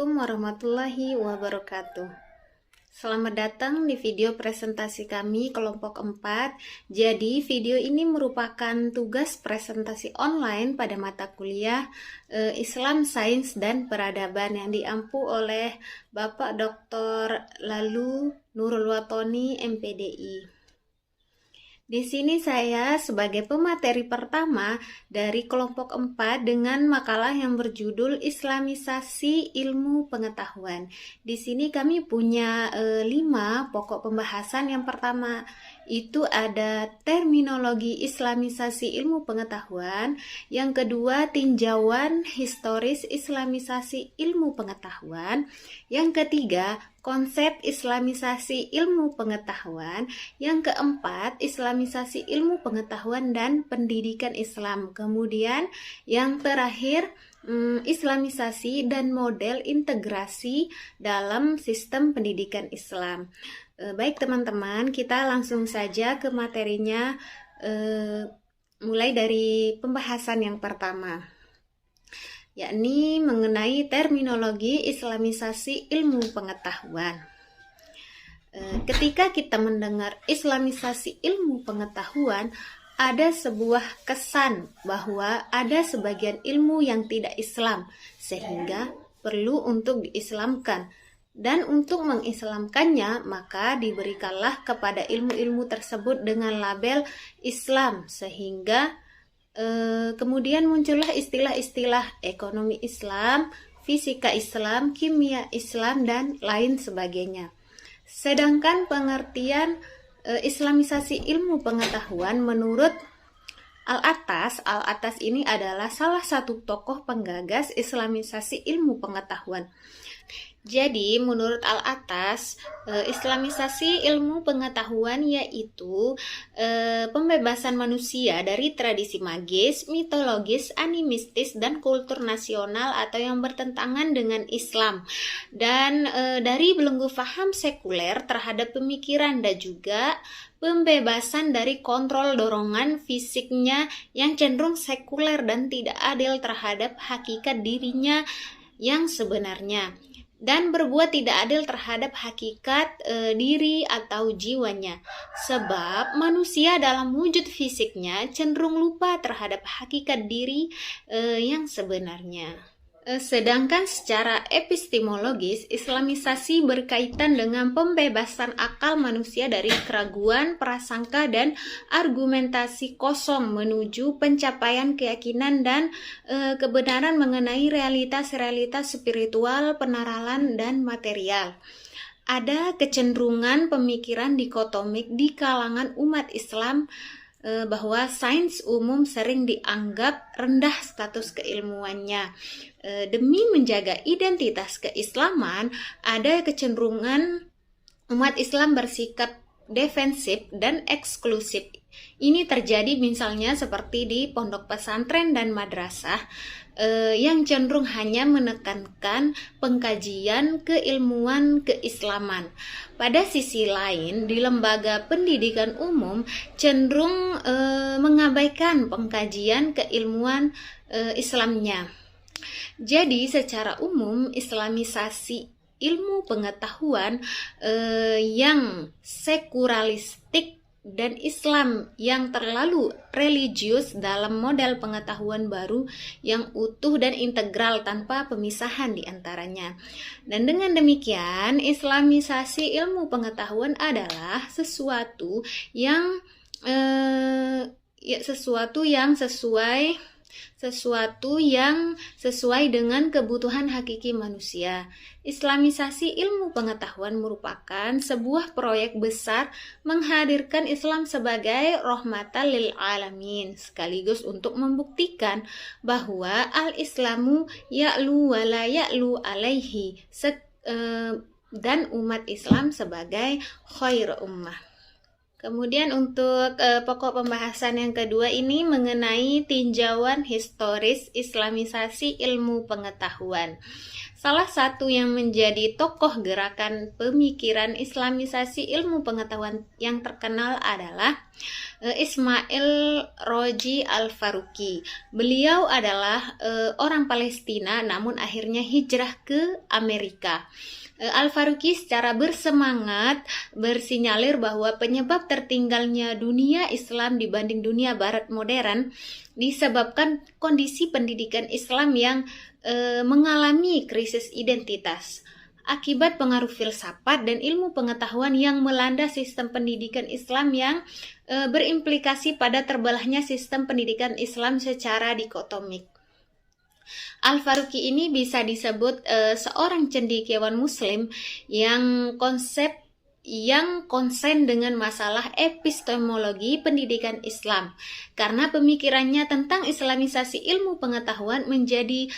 Assalamualaikum warahmatullahi wabarakatuh. Selamat datang di video presentasi kami kelompok 4. Jadi video ini merupakan tugas presentasi online pada mata kuliah Islam, Sains, dan Peradaban yang diampu oleh Bapak Dr. Lalu Nurul Watoni, MPDI. Di sini saya sebagai pemateri pertama dari kelompok 4 dengan makalah yang berjudul Islamisasi Ilmu Pengetahuan. Di sini kami punya 5 pokok pembahasan. Yang pertama itu ada terminologi Islamisasi Ilmu Pengetahuan. Yang kedua, tinjauan historis Islamisasi Ilmu Pengetahuan. Yang ketiga, konsep Islamisasi Ilmu Pengetahuan. Yang keempat, Islamisasi Ilmu Pengetahuan dan Pendidikan Islam. Kemudian yang terakhir, Islamisasi dan model integrasi dalam sistem pendidikan Islam. Baik teman-teman, kita langsung saja ke materinya, mulai dari pembahasan yang pertama, yakni mengenai terminologi Islamisasi Ilmu Pengetahuan. Ketika kita mendengar Islamisasi Ilmu Pengetahuan, ada sebuah kesan bahwa ada sebagian ilmu yang tidak Islam, sehingga perlu untuk diislamkan. Dan untuk mengislamkannya, maka diberikanlah kepada ilmu-ilmu tersebut dengan label Islam, sehingga kemudian muncullah istilah-istilah ekonomi Islam, fisika Islam, kimia Islam, dan lain sebagainya. Sedangkan pengertian Islamisasi Ilmu Pengetahuan menurut Al-Attas ini adalah salah satu tokoh penggagas Islamisasi Ilmu Pengetahuan. Jadi, menurut Al-Attas, Islamisasi ilmu pengetahuan yaitu pembebasan manusia dari tradisi magis, mitologis, animistis, dan kultur nasional atau yang bertentangan dengan Islam, dan dari belenggu faham sekuler terhadap pemikiran, dan juga pembebasan dari kontrol dorongan fisiknya yang cenderung sekuler dan tidak adil terhadap hakikat dirinya yang sebenarnya, dan berbuat tidak adil terhadap hakikat diri atau jiwanya, sebab manusia dalam wujud fisiknya cenderung lupa terhadap hakikat diri yang sebenarnya. Sedangkan secara epistemologis, Islamisasi berkaitan dengan pembebasan akal manusia dari keraguan, prasangka, dan argumentasi kosong menuju pencapaian keyakinan dan kebenaran mengenai realitas-realitas spiritual, penaralan, dan material. Ada kecenderungan pemikiran dikotomik di kalangan umat Islam bahwa sains umum sering dianggap rendah status keilmuannya. Demi menjaga identitas keislaman, ada kecenderungan umat Islam bersikap defensif dan eksklusif. Ini terjadi misalnya seperti di pondok pesantren dan madrasah yang cenderung hanya menekankan pengkajian keilmuan keislaman. Pada sisi lain, di lembaga pendidikan umum cenderung mengabaikan pengkajian keilmuan Islamnya. Jadi secara umum, Islamisasi ilmu pengetahuan yang sekularistiek dan Islam yang terlalu religius dalam model pengetahuan baru yang utuh dan integral tanpa pemisahan di antaranya. Dan dengan demikian, Islamisasi ilmu pengetahuan adalah sesuatu yang sesuai dengan kebutuhan hakiki manusia. Islamisasi ilmu pengetahuan merupakan sebuah proyek besar menghadirkan Islam sebagai rahmatan lil alamin, sekaligus untuk membuktikan bahwa al-Islamu ya'lu wa la ya'lu alaihi, dan umat Islam sebagai khair ummah. Kemudian untuk pokok pembahasan yang kedua ini mengenai tinjauan historis Islamisasi ilmu pengetahuan. Salah satu yang menjadi tokoh gerakan pemikiran Islamisasi ilmu pengetahuan yang terkenal adalah Ismail Roji Al-Faruqi. Beliau adalah orang Palestina namun akhirnya hijrah ke Amerika. Al-Faruqi secara bersemangat bersinyalir bahwa penyebab tertinggalnya dunia Islam dibanding dunia barat modern disebabkan kondisi pendidikan Islam yang mengalami krisis identitas akibat pengaruh filsafat dan ilmu pengetahuan yang melanda sistem pendidikan Islam yang berimplikasi pada terbelahnya sistem pendidikan Islam secara dikotomik. Al-Faruqi ini bisa disebut seorang cendekiawan muslim yang konsen dengan masalah epistemologi pendidikan Islam karena pemikirannya tentang islamisasi ilmu pengetahuan menjadi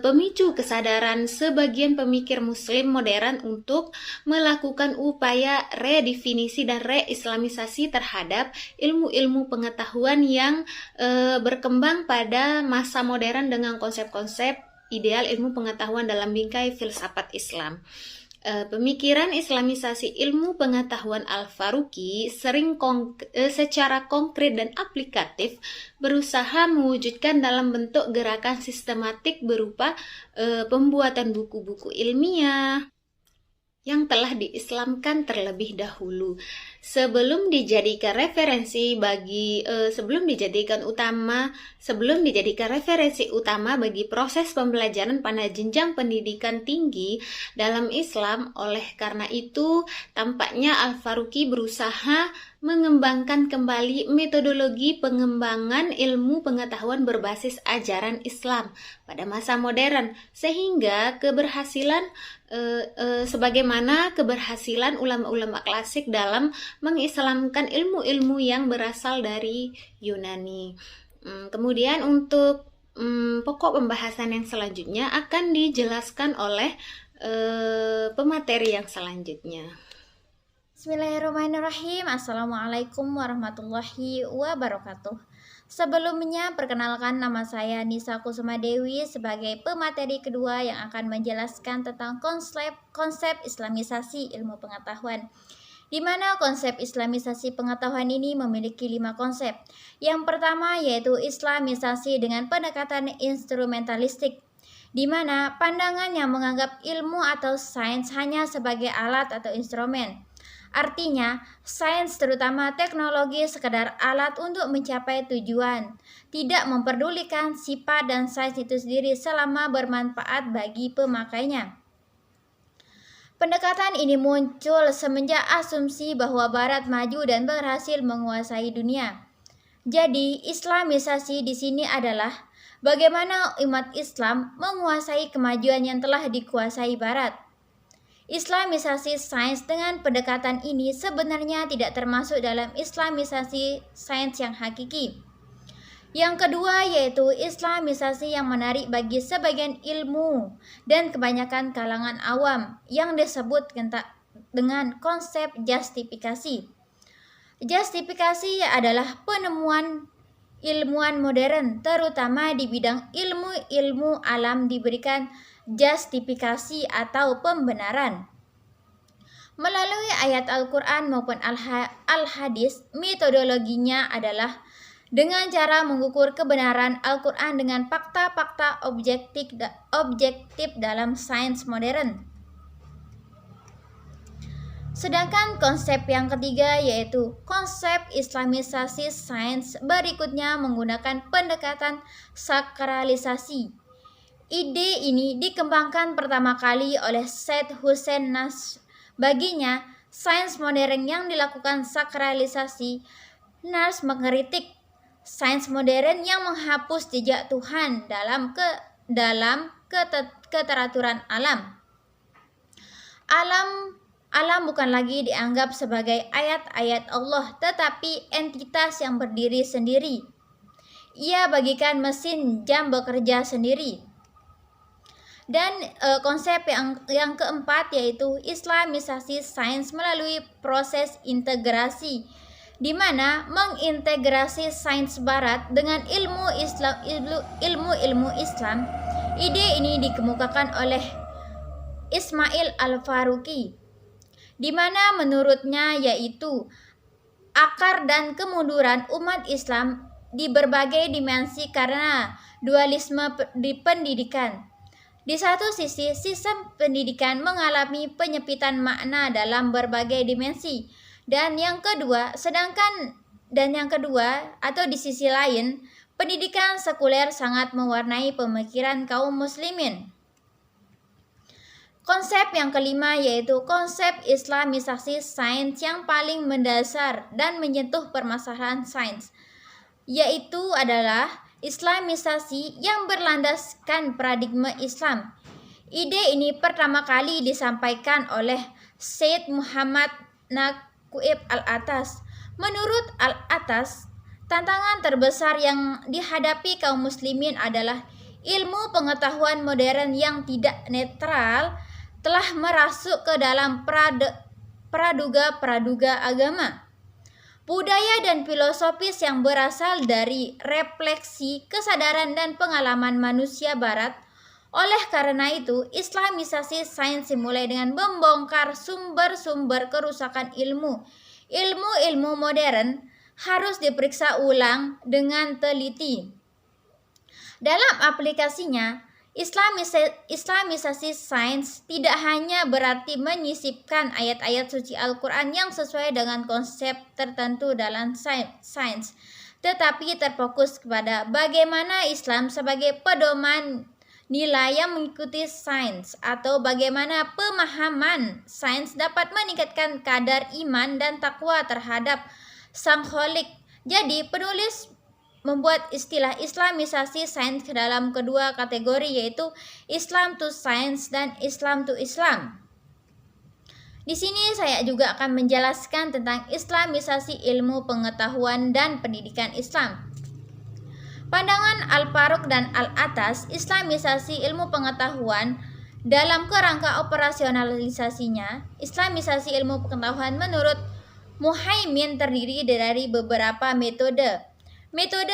pemicu kesadaran sebagian pemikir muslim modern untuk melakukan upaya redefinisi dan reislamisasi terhadap ilmu-ilmu pengetahuan yang berkembang pada masa modern dengan konsep-konsep ideal ilmu pengetahuan dalam bingkai filsafat Islam. Pemikiran islamisasi ilmu pengetahuan Al-Faruqi sering secara konkret dan aplikatif berusaha mewujudkan dalam bentuk gerakan sistematik berupa pembuatan buku-buku ilmiah yang telah diislamkan terlebih dahulu sebelum dijadikan referensi utama bagi proses pembelajaran pada jenjang pendidikan tinggi dalam Islam. Oleh karena itu, tampaknya Al-Faruqi berusaha mengembangkan kembali metodologi pengembangan ilmu pengetahuan berbasis ajaran Islam pada masa modern sehingga sebagaimana keberhasilan ulama-ulama klasik dalam mengislamkan ilmu-ilmu yang berasal dari Yunani. Kemudian untuk pokok pembahasan yang selanjutnya akan dijelaskan oleh pemateri yang selanjutnya. Bismillahirrahmanirrahim. Assalamualaikum warahmatullahi wabarakatuh. Sebelumnya, perkenalkan nama saya Nisa Kusuma Dewi sebagai pemateri kedua yang akan menjelaskan tentang konsep islamisasi ilmu pengetahuan. Di mana konsep islamisasi pengetahuan ini memiliki 5 konsep. Yang pertama yaitu islamisasi dengan pendekatan instrumentalistik, di mana pandangan yang menganggap ilmu atau sains hanya sebagai alat atau instrumen. Artinya, sains terutama teknologi sekedar alat untuk mencapai tujuan, tidak memperdulikan sifat dan sains itu sendiri selama bermanfaat bagi pemakainya. Pendekatan ini muncul semenjak asumsi bahwa Barat maju dan berhasil menguasai dunia. Jadi, islamisasi di sini adalah bagaimana umat Islam menguasai kemajuan yang telah dikuasai Barat. Islamisasi sains dengan pendekatan ini sebenarnya tidak termasuk dalam islamisasi sains yang hakiki. Yang kedua yaitu islamisasi yang menarik bagi sebagian ilmu dan kebanyakan kalangan awam yang disebut dengan konsep justifikasi. Justifikasi adalah penemuan ilmuwan modern terutama di bidang ilmu alam diberikan justifikasi atau pembenaran. Melalui ayat Al-Quran maupun Al-Hadis, metodologinya adalah dengan cara mengukur kebenaran Al-Quran dengan fakta-fakta objektif dalam sains modern. Sedangkan konsep yang ketiga yaitu konsep islamisasi sains berikutnya menggunakan pendekatan sakralisasi. Ide ini dikembangkan pertama kali oleh Syed Hussein Nasr. Baginya, sains modern yang dilakukan sakralisasi, Nasr mengkritik sains modern yang menghapus jejak Tuhan dalam keteraturan alam. Alam bukan lagi dianggap sebagai ayat-ayat Allah, tetapi entitas yang berdiri sendiri. Ia bagikan mesin jam bekerja sendiri. Dan konsep yang keempat yaitu islamisasi sains melalui proses integrasi, di mana mengintegrasi sains barat dengan ilmu Islam. Ide ini dikemukakan oleh Ismail Al-Faruqi, di mana menurutnya yaitu akar dan kemunduran umat Islam di berbagai dimensi karena dualisme di pendidikan. Di satu sisi, sistem pendidikan mengalami penyempitan makna dalam berbagai dimensi, dan yang kedua, atau di sisi lain, pendidikan sekuler sangat mewarnai pemikiran kaum muslimin. Konsep yang kelima yaitu konsep Islamisasi sains yang paling mendasar dan menyentuh permasalahan sains, yaitu adalah Islamisasi yang berlandaskan paradigma Islam. Ide ini pertama kali disampaikan oleh Syed Muhammad Naqib Al-Atas. Menurut Al-Atas, tantangan terbesar yang dihadapi kaum muslimin adalah ilmu pengetahuan modern yang tidak netral telah merasuk ke dalam praduga agama, budaya dan filosofis yang berasal dari refleksi kesadaran dan pengalaman manusia barat. Oleh karena itu, Islamisasi sains dimulai dengan membongkar sumber-sumber kerusakan ilmu. Ilmu modern harus diperiksa ulang dengan teliti. Dalam aplikasinya, Islamisasi sains tidak hanya berarti menyisipkan ayat-ayat suci Al-Quran yang sesuai dengan konsep tertentu dalam sains, tetapi terfokus kepada bagaimana Islam sebagai pedoman nilai yang mengikuti sains, atau bagaimana pemahaman sains dapat meningkatkan kadar iman dan takwa terhadap Sang Kholik. Jadi, penulis membuat istilah Islamisasi sains ke dalam kedua kategori, yaitu Islam to Science dan Islam to Islam. Di sini saya juga akan menjelaskan tentang Islamisasi ilmu pengetahuan dan pendidikan Islam. Pandangan Al-Faruq dan Al-Atas, Islamisasi ilmu pengetahuan dalam kerangka operasionalisasinya. Islamisasi ilmu pengetahuan menurut Muhaimin terdiri dari beberapa metode. Metode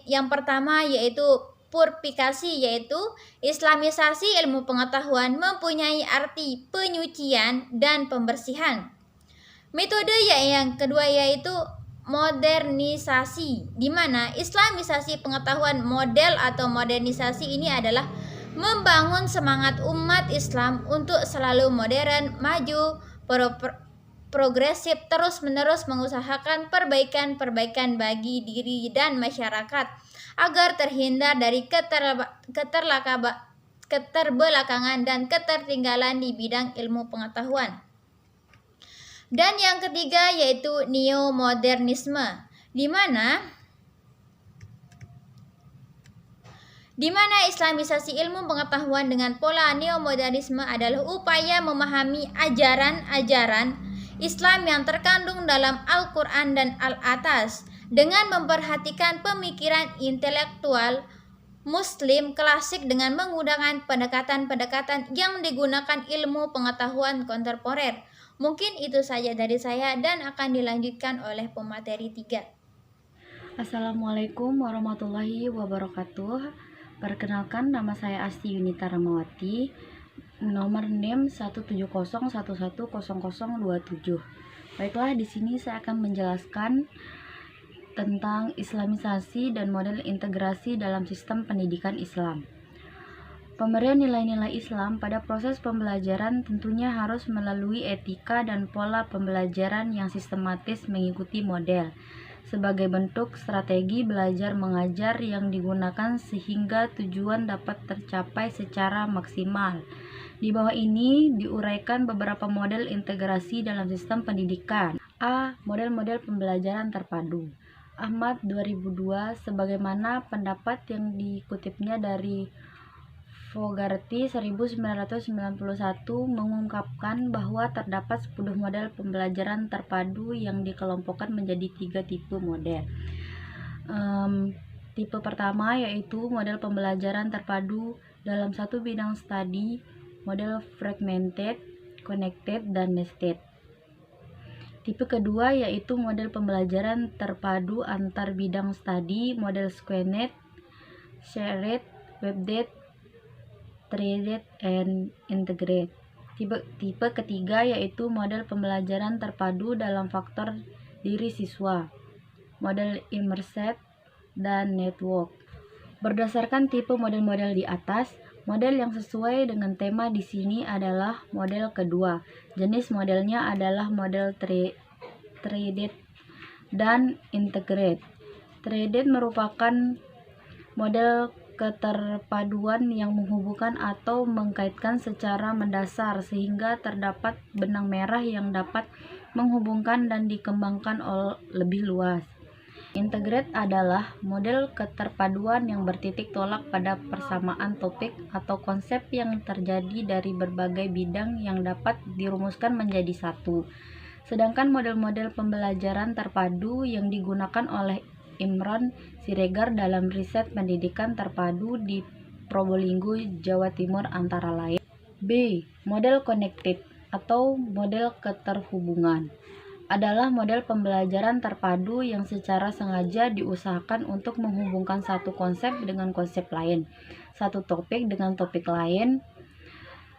yang pertama yaitu purifikasi, yaitu Islamisasi ilmu pengetahuan mempunyai arti penyucian dan pembersihan. Metode yang kedua yaitu modernisasi, di mana Islamisasi pengetahuan model atau modernisasi ini adalah membangun semangat umat Islam untuk selalu modern, maju, progresif, terus-menerus mengusahakan perbaikan bagi diri dan masyarakat agar terhindar dari keterbelakangan dan ketertinggalan di bidang ilmu pengetahuan. Dan yang ketiga yaitu neomodernisme, di mana Islamisasi ilmu pengetahuan dengan pola neomodernisme adalah upaya memahami ajaran-ajaran Islam yang terkandung dalam Al-Quran dan Al-Atas dengan memperhatikan pemikiran intelektual Muslim klasik dengan menggunakan pendekatan-pendekatan yang digunakan ilmu pengetahuan kontemporer. Mungkin itu saja dari saya dan akan dilanjutkan oleh pemateri 3. Assalamualaikum warahmatullahi wabarakatuh. Perkenalkan, nama saya Asti Yunita Ramawati, nomor NIM 170110027. Baiklah, di sini saya akan menjelaskan tentang Islamisasi dan model integrasi dalam sistem pendidikan Islam. Pemberian nilai-nilai Islam pada proses pembelajaran tentunya harus melalui etika dan pola pembelajaran yang sistematis mengikuti model sebagai bentuk strategi belajar mengajar yang digunakan sehingga tujuan dapat tercapai secara maksimal. Di bawah ini diuraikan beberapa model integrasi dalam sistem pendidikan. A. Model-model pembelajaran terpadu. Ahmad 2002, sebagaimana pendapat yang dikutipnya dari Fogarty 1991, mengungkapkan bahwa terdapat 10 model pembelajaran terpadu yang dikelompokkan menjadi 3 tipe model. Tipe pertama yaitu model pembelajaran terpadu dalam satu bidang studi, model fragmented, connected, dan nested. Tipe kedua yaitu model pembelajaran terpadu antar bidang studi, model squared, shared, webbed, threaded, and integrated. Tipe ketiga yaitu model pembelajaran terpadu dalam faktor diri siswa, model immersive dan network. Berdasarkan tipe model-model di atas, model yang sesuai dengan tema di sini adalah model kedua. Jenis modelnya adalah model Threaded dan Integrate. Threaded merupakan model keterpaduan yang menghubungkan atau mengkaitkan secara mendasar sehingga terdapat benang merah yang dapat menghubungkan dan dikembangkan lebih luas. Integrate adalah model keterpaduan yang bertitik tolak pada persamaan topik atau konsep yang terjadi dari berbagai bidang yang dapat dirumuskan menjadi satu. Sedangkan model-model pembelajaran terpadu yang digunakan oleh Imron Siregar dalam riset pendidikan terpadu di Probolinggo, Jawa Timur antara lain. B. Model connected atau model keterhubungan adalah model pembelajaran terpadu yang secara sengaja diusahakan untuk menghubungkan satu konsep dengan konsep lain, satu topik dengan topik lain,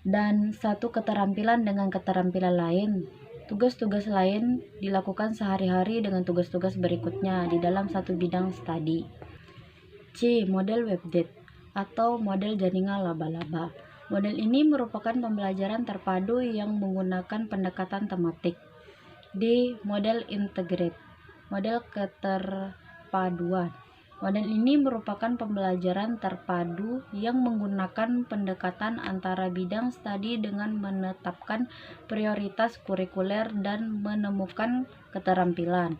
dan satu keterampilan dengan keterampilan lain. Tugas-tugas lain dilakukan sehari-hari dengan tugas-tugas berikutnya di dalam satu bidang studi. C. Model WebDate atau model jaringan laba-laba. Model ini merupakan pembelajaran terpadu yang menggunakan pendekatan tematik. D. Model Integrate, model keterpaduan. Model ini merupakan pembelajaran terpadu yang menggunakan pendekatan antara bidang studi dengan menetapkan prioritas kurikuler dan menemukan keterampilan,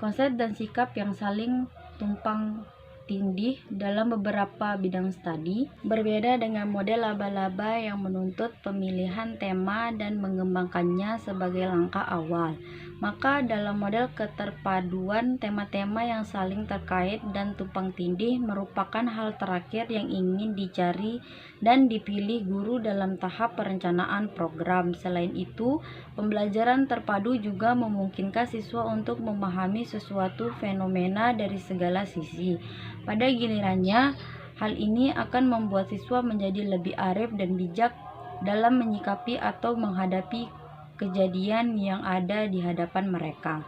konsep dan sikap yang saling tumpang tindih dalam beberapa bidang studi. Berbeda dengan model laba-laba yang menuntut pemilihan tema dan mengembangkannya sebagai langkah awal, maka dalam model keterpaduan tema-tema yang saling terkait dan tumpang tindih merupakan hal terakhir yang ingin dicari dan dipilih guru dalam tahap perencanaan program. Selain itu, pembelajaran terpadu juga memungkinkan siswa untuk memahami sesuatu fenomena dari segala sisi. Pada gilirannya, hal ini akan membuat siswa menjadi lebih arif dan bijak dalam menyikapi atau menghadapi kejadian yang ada di hadapan mereka.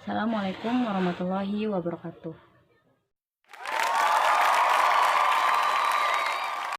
Assalamualaikum warahmatullahi wabarakatuh.